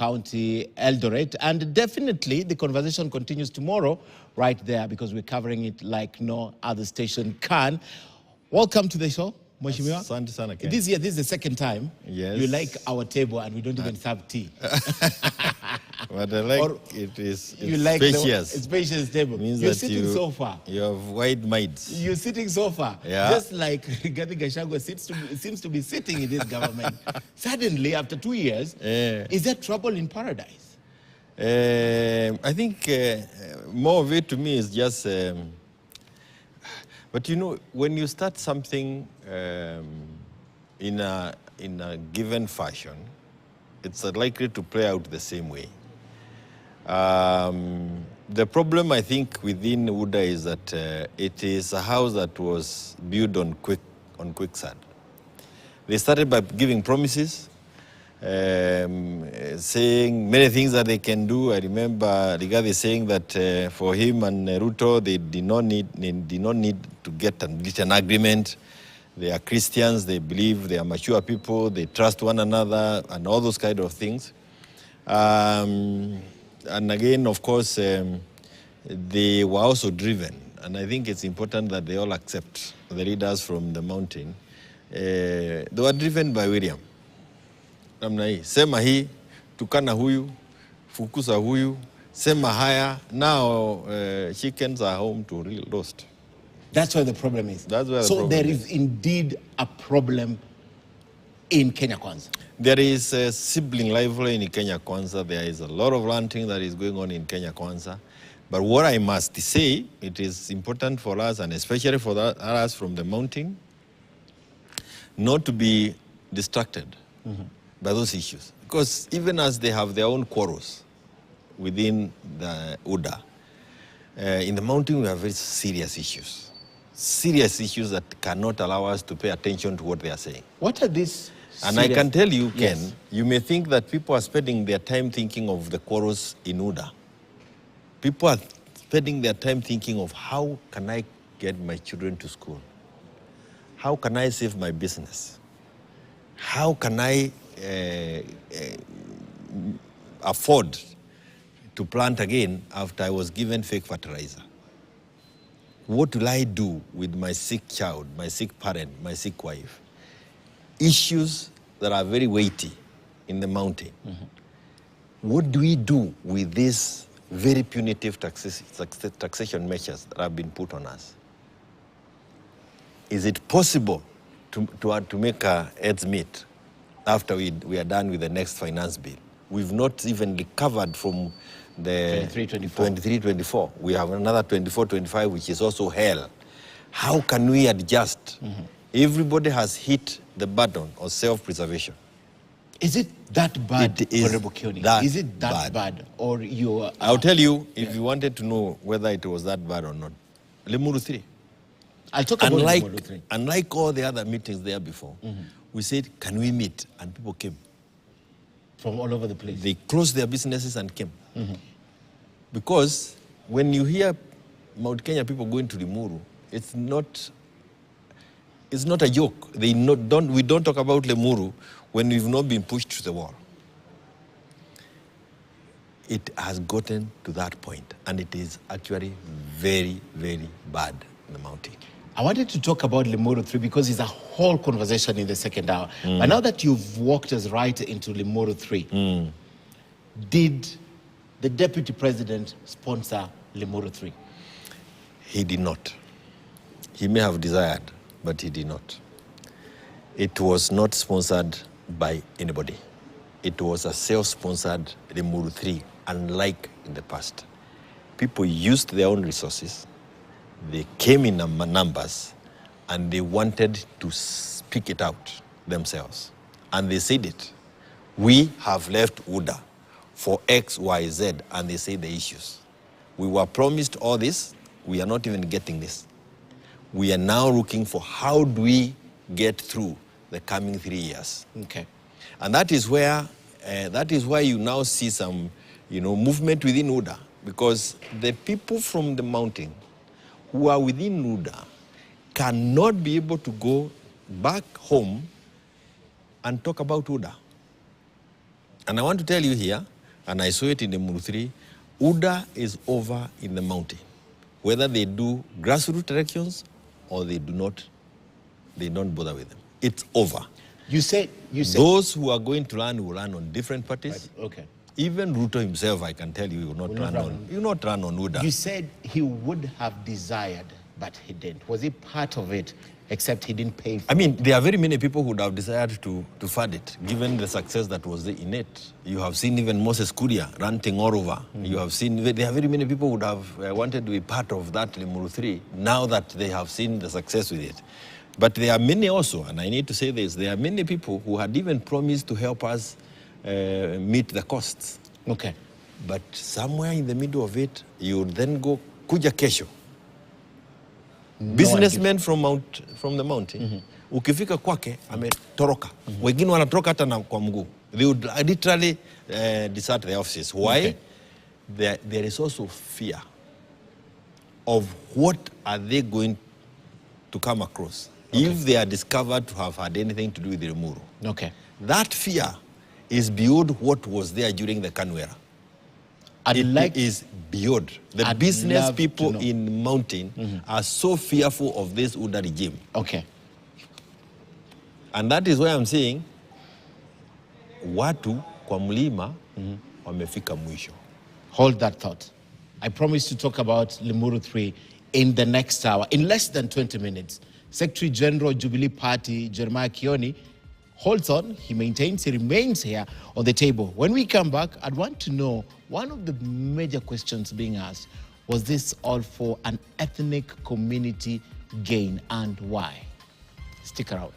County, Eldoret. And definitely the conversation continues tomorrow right there because we're covering it like no other station can. Welcome to the show, Mheshimiwa. Asante sana, Ken. This year, this is the second time you like our table and we don't even serve tea. But I like it's you like spacious. The spacious table. Means You're that sitting so far. You have wide minds. You're sitting so far. Yeah. Just like Rigathi Gachagua seems to be sitting in this government. Suddenly, after 2 years, is there trouble in paradise? I think more of it to me is just... but you know, when you start something in a given fashion, it's likely to play out the same way. The problem, I think, within UDA is that it is a house that was built on quicksand. They started by giving promises, saying many things that they can do. I remember Rigathi saying that for him and Ruto, they did not need to get an agreement. They are Christians, they believe, they are mature people, they trust one another, and all those kind of things. And again, of course, they were also driven. And I think it's important that they all accept, the leaders from the mountain. They were driven by William. Namna hii, sema hii, tukana huyu, fukuza huyu, sema haya. Now chickens are home to real roast. That's where the problem is. That's where so there is indeed a problem in Kenya Kwanza. There is a sibling rivalry in Kenya Kwanza. There is a lot of ranting that is going on in Kenya Kwanza. But what I must say, it is important for us, and especially for us from the mountain, not to be distracted by those issues. Because even as they have their own quarrels within the UDA, in the mountain we have very serious issues. Serious issues that cannot allow us to pay attention to what they are saying. What are these? And I can tell you, Ken, you may think that people are spending their time thinking of the quarrels in UDA. People are spending their time thinking of how can I get my children to school? How can I save my business? How can I afford to plant again after I was given fake fertilizer? What will I do with my sick child, my sick parent, my sick wife? Issues that are very weighty in the mountain. What do we do with these very punitive taxation measures that have been put on us? Is it possible to make our ends meet after we are done with the next finance bill? We've not even recovered from the 23-24. We have another 24-25, which is also hell. How can we adjust? Everybody has hit the button of self-preservation. Is it that bad, Honorable Kioni? Is it that bad? Or you? I'll tell you, if you wanted to know whether it was that bad or not. Limuru 3. I'll talk about Limuru 3. Unlike all the other meetings there before, we said, can we meet? And people came. From all over the place. They closed their businesses and came. Because when you hear Mount Kenya people going to Limuru, it's not a joke. We don't talk about Limuru when we've not been pushed to the wall. It has gotten to that point, and it is actually very, very bad in the mountain. I wanted to talk about Limuru 3 because it's a whole conversation in the second hour. But now that you've walked us right into Limuru 3, did the Deputy President sponsor Limuru 3? He did not. He may have desired, but he did not. It was not sponsored by anybody. It was a self-sponsored Limuru 3, unlike in the past. People used their own resources. They came in numbers, and they wanted to speak it out themselves. And they said it. We have left UDA for X, Y, Z, and they say the issues. We were promised all this. We are not even getting this. We are now looking for how do we get through the coming 3 years. Okay. And that is where, that is why you now see some, movement within UDA, because the people from the mountain who are within UDA cannot be able to go back home and talk about UDA. And I want to tell you here, and I saw it in the Limuru 3, UDA is over in the mountain. Whether they do grassroots elections or they do not, they don't bother with them. It's over. You said those who are going to run will run on different parties. Right. Okay. Even Ruto himself, I can tell you, he will not run on UDA. You said he would have desired, but he didn't. Was it part of it, except he didn't pay for I mean, there are very many people who would have desired to fund it, given the success that was in it. You have seen even Moses Kuria ranting all over. You have seen, there are very many people who would have wanted to be part of that Limuru 3, now that they have seen the success with it. But there are many also, and I need to say this, there are many people who had even promised to help us meet the costs. Okay. But somewhere in the middle of it, you then go, kuja kesho. Businessmen from the mountain, ukifika kwake, ametoroka. Wengine wanatoroka hata na kwa mguu. They would literally desert their offices. Why? Okay. There is also fear of what are they going to come across if they are discovered to have had anything to do with the Limuru. Okay. That fear is beyond what was there during the Kanu era. It is beyond. The business people in mountain are so fearful of this UDA regime. Okay. And that is why I'm saying, watu kwa mlima wamefika mwisho. Hold that thought. I promise to talk about Limuru 3 in the next hour, in less than 20 minutes. Secretary General Jubilee Party, Jeremiah Kioni, holds on, he maintains, he remains here on the table. When we come back, I'd want to know, one of the major questions being asked, was this all for an ethnic community gain, and why? Stick around.